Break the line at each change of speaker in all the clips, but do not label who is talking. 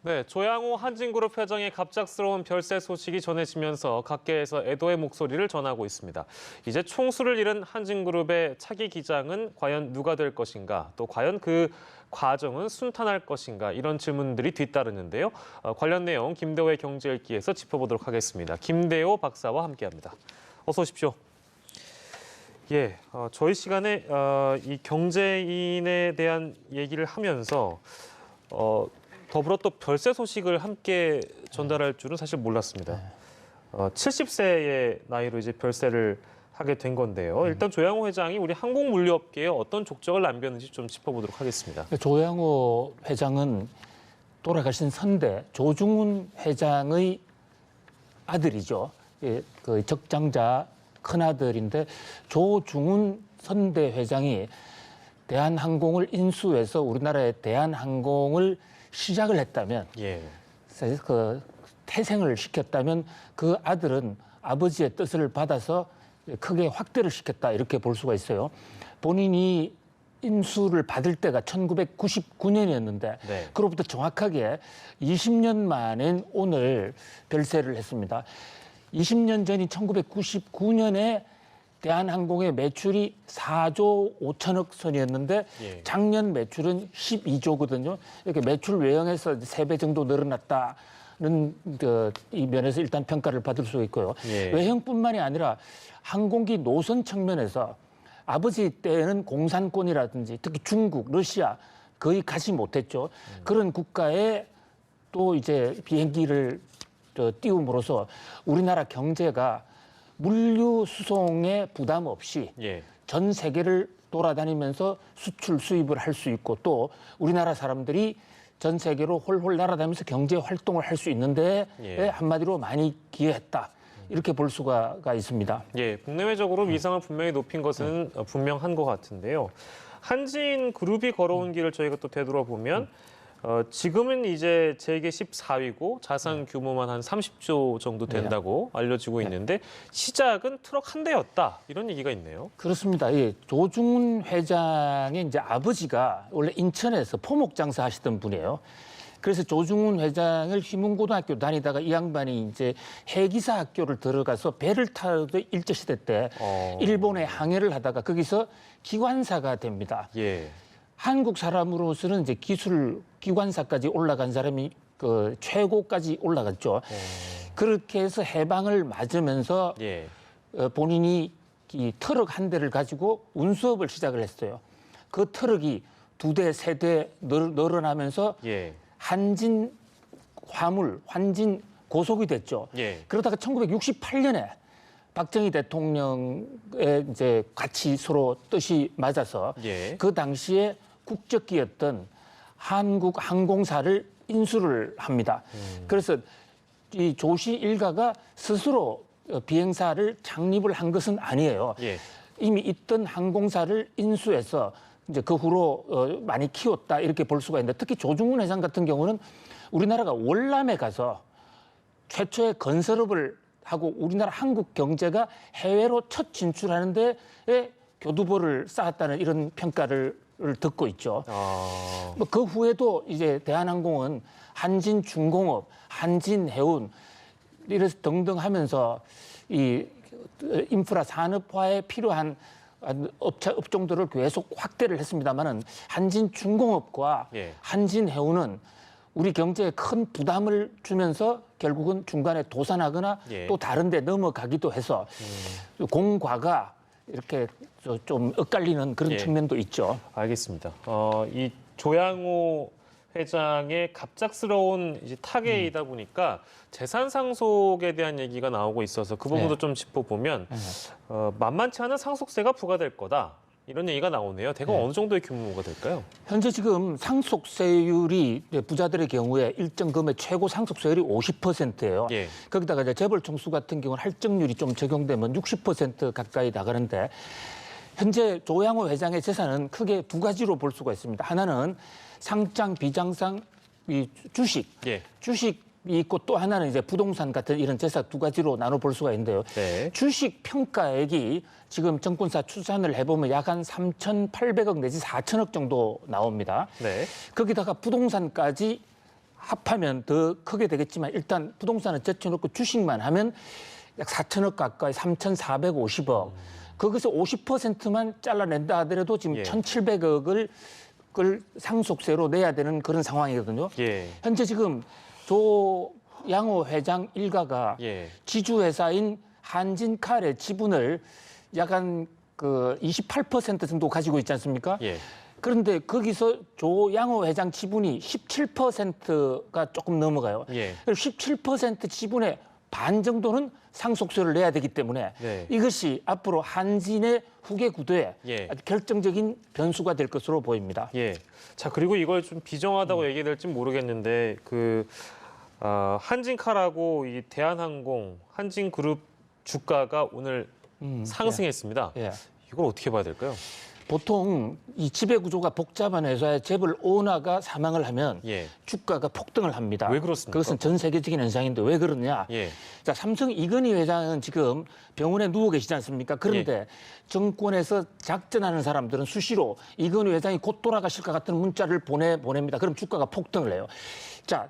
네, 조양호 한진그룹 회장의 갑작스러운 별세 소식이 전해지면서 각계에서 애도의 목소리를 전하고 있습니다. 이제 총수를 잃은 한진그룹의 차기 기장은 과연 누가 될 것인가? 또 과연 그 과정은 순탄할 것인가? 이런 질문들이 뒤따르는데요. 관련 내용 김대호의 경제읽기에서 짚어보도록 하겠습니다. 김대호 박사와 함께합니다. 어서 오십시오. 예, 저희 시간에 이 경제인에 대한 얘기를 하면서 더불어 또 별세 소식을 함께 전달할 줄은 사실 몰랐습니다. 70세의 나이로 이제 별세를 하게 된 건데요. 일단 조양호 회장이 우리 항공물류업계에 어떤 족적을 남겼는지 좀 짚어보도록 하겠습니다.
조양호 회장은 돌아가신 선대 조중훈 회장의 아들이죠. 그 적장자 큰아들인데 조중훈 선대 회장이 대한항공을 인수해서 우리나라의 대한항공을 시작을 했다면, 그 태생을 시켰다면 그 아들은 아버지의 뜻을 받아서 크게 확대를 시켰다 이렇게 볼 수가 있어요. 본인이 인수를 받을 때가 1999년이었는데 그로부터 정확하게 20년 만에 오늘 별세를 했습니다. 20년 전인 1999년에 대한항공의 매출이 4조 5천억 선이었는데 작년 매출은 12조거든요. 이렇게 매출 외형에서 3배 정도 늘어났다는 이 면에서 일단 평가를 받을 수 있고요. 외형뿐만이 아니라 항공기 노선 측면에서 아버지 때에는 공산권이라든지 특히 중국, 러시아 거의 가지 못했죠. 그런 국가에 또 이제 비행기를 띄움으로써 우리나라 경제가 물류 수송에 부담 없이 전 세계를 돌아다니면서 수출 수입을 할 수 있고 또 우리나라 사람들이 전 세계로 홀홀 날아다니면서 경제 활동을 할 수 있는데 한마디로 많이 기여했다. 이렇게 볼 수가 있습니다.
국내외적으로 위상을 분명히 높인 것은 분명한 것 같은데요. 한진그룹이 걸어온 길을 저희가 또 되돌아보면 지금은 이제 재계 14위고 자산 규모만 한 30조 정도 된다고 알려지고 있는데 시작은 트럭 한 대였다 이런 얘기가 있네요.
그렇습니다. 조중훈 회장의 이제 아버지가 원래 인천에서 포목 장사하시던 분이에요. 그래서 조중훈 회장을 휘문고등학교 다니다가 이 양반이 이제 해기사 학교를 들어가서 배를 타도 일제시대 때 일본에 항해를 하다가 거기서 기관사가 됩니다. 한국 사람으로서는 이제 기술 기관사까지 올라간 사람이 그 최고까지 올라갔죠. 그렇게 해서 해방을 맞으면서 본인이 이 트럭 한 대를 가지고 운수업을 시작을 했어요. 그 트럭이 2대, 3대 늘어나면서 한진 화물, 한진 고속이 됐죠. 그러다가 1968년에 박정희 대통령의 이제 같이 서로 뜻이 맞아서 그 당시에 국적기였던 한국항공사를 인수를 합니다. 그래서 이 조씨 일가가 스스로 비행사를 창립을 한 것은 아니에요. 이미 있던 항공사를 인수해서 이제 그 후로 많이 키웠다 이렇게 볼 수가 있는데 특히 조중훈 회장 같은 경우는 우리나라가 월남에 가서 최초의 건설업을 하고 우리나라 한국 경제가 해외로 첫 진출하는 데에 교두보를 쌓았다는 이런 평가를 듣고 있죠. 그 후에도 이제 대한항공은 한진중공업, 한진해운 이래서 등등 하면서 이 인프라 산업화에 필요한 업종들을 계속 확대를 했습니다만은 한진중공업과 한진해운은 우리 경제에 큰 부담을 주면서 결국은 중간에 도산하거나 또 다른 데 넘어가기도 해서 공과가 이렇게 좀 엇갈리는 그런 측면도 있죠.
알겠습니다. 이 조양호 회장의 갑작스러운 이제 타계이다 보니까 재산 상속에 대한 얘기가 나오고 있어서 그 부분도 좀 짚어보면 만만치 않은 상속세가 부과될 거다. 이런 얘기가 나오네요. 대략 어느 정도의 규모가 될까요?
현재 지금 상속세율이 부자들의 경우에 일정 금액 최고 상속세율이 50%예요. 거기다가 이제 재벌 총수 같은 경우는 할증률이 좀 적용되면 60% 가까이 나가는데 현재 조양호 회장의 재산은 크게 2가지로 볼 수가 있습니다. 하나는 상장, 비장상, 이 주식, 주식이 있고 또 하나는 이제 부동산 같은 이런 재산 2가지로 나눠 볼 수가 있는데요. 주식 평가액이 지금 정권사 추산을 해보면 약 한 3,800억 내지 4천억 정도 나옵니다. 거기다가 부동산까지 합하면 더 크게 되겠지만 일단 부동산을 제쳐놓고 주식만 하면 약 4천억 가까이 3,450억. 거기서 50%만 잘라낸다 하더라도 지금
예.
1,700억을 상속세로 내야 되는 그런 상황이거든요.
예.
현재 지금 조양호 회장 일가가
예.
지주회사인 한진칼의 지분을 약간 그 28% 정도 가지고 있지 않습니까?
예.
그런데 거기서 조양호 회장 지분이 17%가 조금 넘어가요.
예.
17% 지분의 반 정도는 상속세를 내야 되기 때문에
네.
이것이 앞으로 한진의 후계 구도에
예.
아주 결정적인 변수가 될 것으로 보입니다.
예. 자, 그리고 이걸 좀 비정하다고 얘기될지 모르겠는데 한진칼하고 이 대한항공, 한진그룹 주가가 오늘 상승했습니다.
예.
이걸 어떻게 봐야 될까요?
보통 이 지배 구조가 복잡한 회사의 재벌 오너가 사망을 하면
예.
주가가 폭등을 합니다.
왜 그렇습니까?
그것은 전 세계적인 현상인데 왜 그러냐?
예.
자, 삼성 이건희 회장은 지금 병원에 누워 계시지 않습니까? 그런데 정권에서 작전하는 사람들은 수시로 이건희 회장이 곧 돌아가실 것 같은 문자를 보냅니다. 그럼 주가가 폭등을 해요. 자,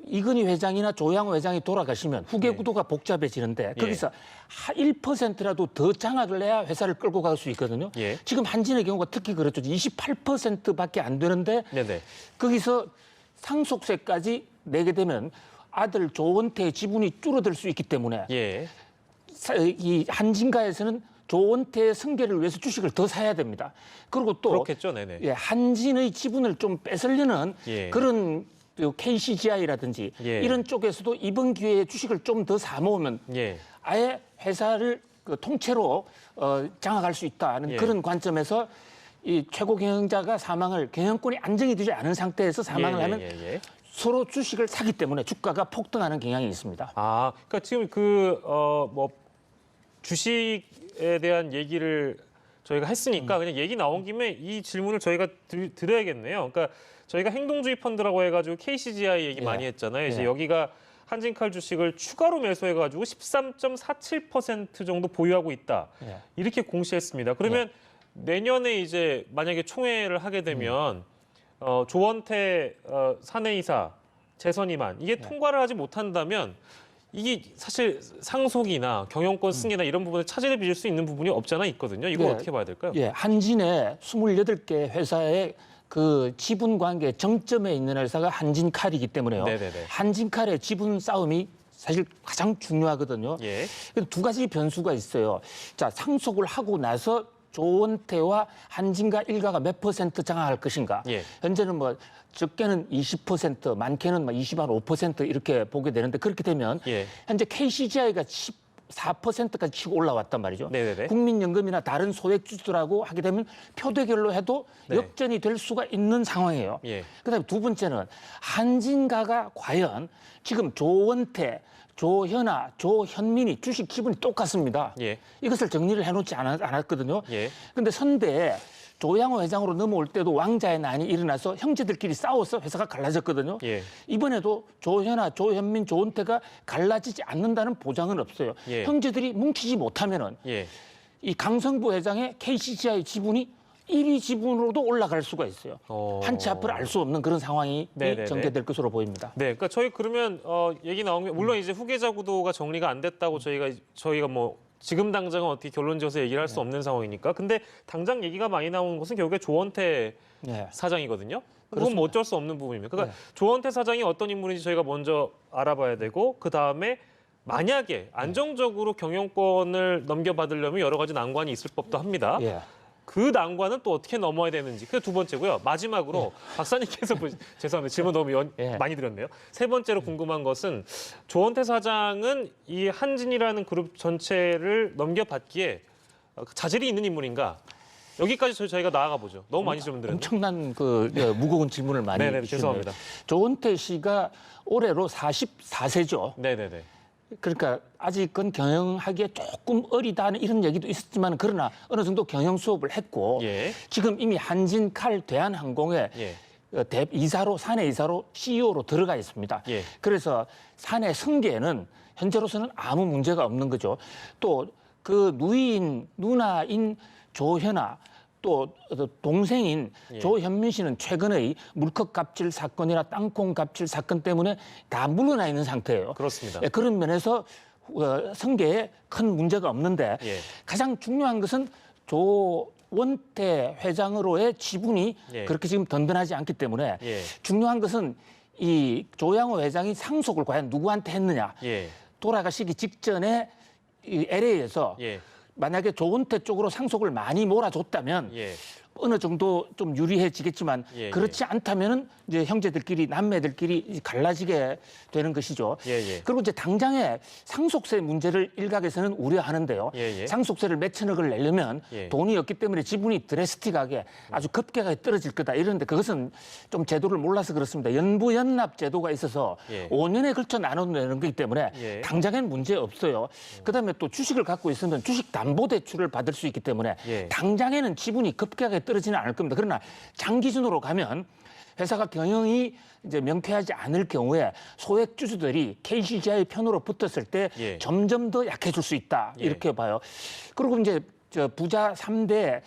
이건희 회장이나 조양호 회장이 돌아가시면 후계 구도가 복잡해지는데 거기서 1%라도 더 장악을 해야 회사를 끌고 갈 수 있거든요.
예.
지금 한진의 경우가 특히 그렇죠. 28%밖에 안 되는데
네네.
거기서 상속세까지 내게 되면 아들 조원태의 지분이 줄어들 수 있기 때문에
예.
이 한진가에서는 조원태의 승계를 위해서 주식을 더 사야 됩니다. 그리고 또
그렇겠죠. 네네.
예, 한진의 지분을 좀 뺏으려는
예.
그런 KCGI라든지
예.
이런 쪽에서도 이번 기회에 주식을 좀 더 사모으면
예.
아예 회사를 그 통째로 장악할 수 있다는
예.
그런 관점에서 이 최고 경영자가 경영권이 안정이 되지 않은 상태에서 사망을 하면
예.
서로 주식을 사기 때문에 주가가 폭등하는 경향이 있습니다.
아, 그러니까 지금 주식에 대한 얘기를 저희가 했으니까 그냥 얘기 나온 김에 이 질문을 저희가 드려야겠네요. 그러니까 저희가 행동주의 펀드라고 해가지고 KCGI 얘기
예.
많이 했잖아요. 이제
예.
여기가 한진칼 주식을 추가로 매수해가지고 13.47% 정도 보유하고 있다.
예.
이렇게 공시했습니다. 그러면 내년에 이제 만약에 총회를 하게 되면 조원태 사내이사 재선임안 이게 통과를 하지 못한다면 이게 사실 상속이나 경영권 승계나 이런 부분에 차질을 빚을 수 있는 부분이 없잖아 있거든요. 이걸
예.
어떻게 봐야 될까요?
예, 한진의 28개 회사의 그 지분 관계 정점에 있는 회사가 한진칼이기 때문에요.
네네네.
한진칼의 지분 싸움이 사실 가장 중요하거든요.
예.
근데 두 가지 변수가 있어요. 자, 상속을 하고 나서 조원태와 한진가 일가가 몇 % 장악할 것인가.
예.
현재는 뭐 적게는 20%, 많게는 막 25% 이렇게 보게 되는데 그렇게 되면
예.
현재 KCGI가 14%까지 치고 올라왔단 말이죠.
네네네.
국민연금이나 다른 소액주주들하고 하게 되면 표대결로 해도
네.
역전이 될 수가 있는 상황이에요.
예.
그다음에 두 번째는 한진가가 과연 지금 조원태, 조현아, 조현민이 주식 지분이 똑같습니다.
예.
이것을 정리를 해놓지 않았거든요.
예.
근데 선대에 조양호 회장으로 넘어올 때도 왕자의 난이 일어나서 형제들끼리 싸워서 회사가 갈라졌거든요.
예.
이번에도 조현아, 조현민, 조은태가 갈라지지 않는다는 보장은 없어요.
예.
형제들이 뭉치지 못하면은
예.
이 강성부 회장의 KCGI 지분이 1위 지분으로도 올라갈 수가 있어요. 한치 앞을 알 수 없는 그런 상황이
네네네.
전개될 것으로 보입니다.
네, 그러니까 저희 그러면 얘기 나온 게 물론 이제 후계자 구도가 정리가 안 됐다고 저희가 뭐 지금 당장은 어떻게 결론지어서 얘기를 할 수 없는 상황이니까. 근데 당장 얘기가 많이 나오는 것은 결국에 조원태
네.
사장이거든요. 그건 뭐 어쩔 수 없는 부분입니다. 그러니까
네.
조원태 사장이 어떤 인물인지 저희가 먼저 알아봐야 되고 그 다음에 만약에 안정적으로 경영권을 넘겨받으려면 여러 가지 난관이 있을 법도 합니다.
예.
그 난관은 또 어떻게 넘어야 되는지. 그게 두 번째고요. 마지막으로 박사님께서 죄송합니다. 질문 너무 많이 드렸네요. 세 번째로 궁금한 것은 조원태 사장은 이 한진이라는 그룹 전체를 넘겨받기에 자질이 있는 인물인가? 여기까지 저희가 나아가 보죠. 너무 많이 질문 드렸네요.
엄청난 무거운 질문을 많이
네네,
주셨네요.
죄송합니다.
조은태 씨가 올해로 44세죠.
네네네.
그러니까 아직은 경영하기에 조금 어리다는 이런 얘기도 있었지만 그러나 어느 정도 경영 수업을 했고
예.
지금 이미 한진칼 대한항공에
예.
이사로 사내 이사로 CEO로 들어가 있습니다.
예.
그래서 사내 승계는 현재로서는 아무 문제가 없는 거죠. 또 그 누나인 조현아 또 동생인
예.
조현민 씨는 최근의 물컵 갑질 사건이나 땅콩 갑질 사건 때문에 다 물러나 있는 상태예요.
그렇습니다.
예, 그런 면에서 승계에 큰 문제가 없는데
예.
가장 중요한 것은 조원태 회장으로의 지분이
예.
그렇게 지금 든든하지 않기 때문에
예.
중요한 것은 이 조양호 회장이 상속을 과연 누구한테 했느냐.
예.
돌아가시기 직전에 이 LA에서
예.
만약에 조은태 쪽으로 상속을 많이 몰아줬다면
예.
어느 정도 좀 유리해지겠지만
예,
그렇지 않다면은 이제 형제들끼리 남매들끼리 갈라지게 되는 것이죠.
예, 예.
그리고 이제 당장에 상속세 문제를 일각에서는 우려하는데요.
예, 예.
상속세를 몇 천억을 내려면
예.
돈이 없기 때문에 지분이 드래스틱하게 아주 급격하게 떨어질 거다 이러는데 그것은 좀 제도를 몰라서 그렇습니다. 연부연납 제도가 있어서
예.
5년에 걸쳐 나눠내는 거기 때문에
예.
당장엔 문제 없어요. 그다음에 또 주식을 갖고 있으면 주식 담보 대출을 받을 수 있기 때문에
예.
당장에는 지분이 급격하게 떨어지는 않을 겁니다. 그러나 장기준으로 가면 회사가 경영이 이제 명쾌하지 않을 경우에 소액 주주들이 KCGI 편으로 붙었을 때
예.
점점 더 약해질 수 있다
예.
이렇게 봐요. 그리고 이제 저 부자 3대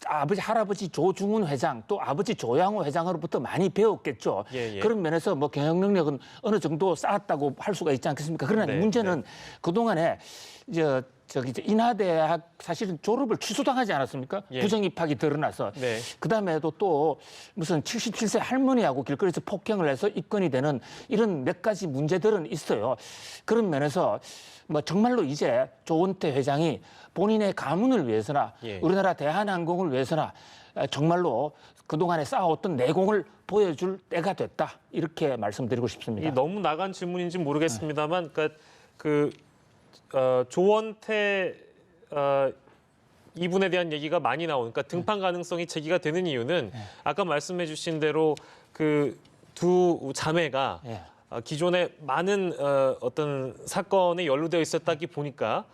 아버지 할아버지 조중훈 회장 또 아버지 조양호 회장으로부터 많이 배웠겠죠.
예, 예.
그런 면에서 뭐 경영 능력은 어느 정도 쌓았다고 할 수가 있지 않겠습니까? 그러나
네,
문제는 그동안에 이제 인하대학 사실은 졸업을 취소당하지 않았습니까?
예.
부정 입학이 드러나서
네.
그다음에도 또 무슨 77세 할머니하고 길거리에서 폭행을 해서 입건이 되는 이런 몇 가지 문제들은 있어요. 그런 면에서 뭐 정말로 이제 조원태 회장이 본인의 가문을 위해서나
예.
우리나라 대한항공을 위해서나 정말로 그동안에 쌓아왔던 내공을 보여줄 때가 됐다. 이렇게 말씀드리고 싶습니다.
이 너무 나간 질문인지 모르겠습니다만, 그러니까 조원태 이분에 대한 얘기가 많이 나오니까 등판 가능성이 제기가 되는 이유는 아까 말씀해주신 대로 그 두 자매가
예.
기존에 많은 어떤 사건에 연루되어 있었다기 보니까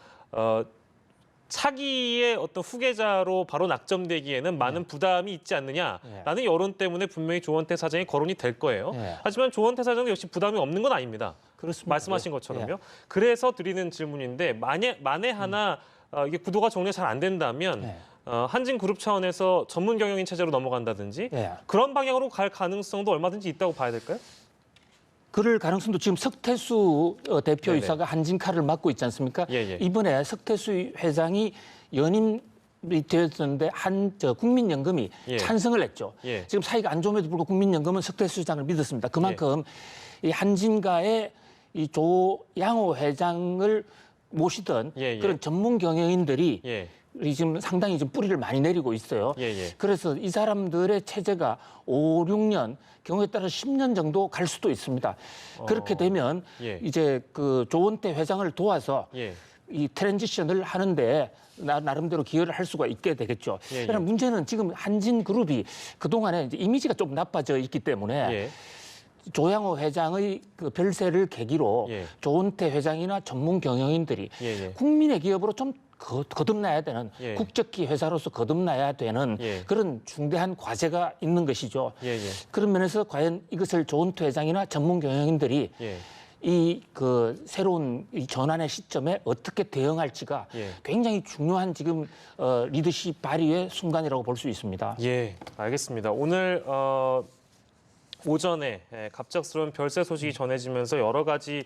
차기의 어떤 후계자로 바로 낙점되기에는 많은 부담이 있지 않느냐라는 여론 때문에 분명히 조원태 사장이 거론이 될 거예요. 하지만 조원태 사장도 역시 부담이 없는 건 아닙니다.
그렇습니다.
말씀하신
예.
것처럼요. 그래서 드리는 질문인데 만에 하나 이게 구도가 정리가 잘 안 된다면 한진그룹 차원에서 전문 경영인 체제로 넘어간다든지
예.
그런 방향으로 갈 가능성도 얼마든지 있다고 봐야 될까요?
그럴 가능성도 지금 석태수 대표이사가 한진카를 맡고 있지 않습니까?
예, 예.
이번에 석태수 회장이 연임이 되었는데 국민연금이
예.
찬성을 했죠.
예.
지금 사이가 안 좋음에도 불구하고 국민연금은 석태수 회장을 믿었습니다. 그만큼 이 한진가의 이 조양호 회장을 모시던
예, 예.
그런 전문 경영인들이
예.
지금 상당히 좀 뿌리를 많이 내리고 있어요.
예, 예.
그래서 이 사람들의 체제가 5, 6년, 경우에 따라 10년 정도 갈 수도 있습니다. 그렇게 되면
예.
이제 그 조원태 회장을 도와서
예.
이 트랜지션을 하는데 나름대로 기여를 할 수가 있게 되겠죠.
예, 예.
그러나 문제는 지금 한진그룹이 그동안에 이제 이미지가 좀 나빠져 있기 때문에
예.
조양호 회장의 그 별세를 계기로
예.
조원태 회장이나 전문 경영인들이
예, 예.
국민의 기업으로 좀 거듭나야 되는
예.
국적기 회사로서 거듭나야 되는
예.
그런 중대한 과제가 있는 것이죠.
예, 예.
그런 면에서 과연 이것을 조원태 회장이나 전문 경영인들이
예.
이 그 새로운 이 전환의 시점에 어떻게 대응할지가
예.
굉장히 중요한 지금 리더십 발휘의 순간이라고 볼 수 있습니다.
예, 알겠습니다. 오늘 오전에 갑작스러운 별세 소식이 전해지면서 여러 가지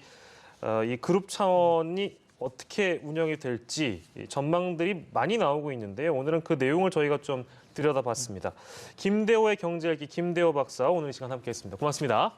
이 그룹 차원이 어떻게 운영이 될지 전망들이 많이 나오고 있는데요. 오늘은 그 내용을 저희가 좀 들여다봤습니다. 김대호의 경제일기 김대호 박사 오늘 이 시간 함께했습니다. 고맙습니다.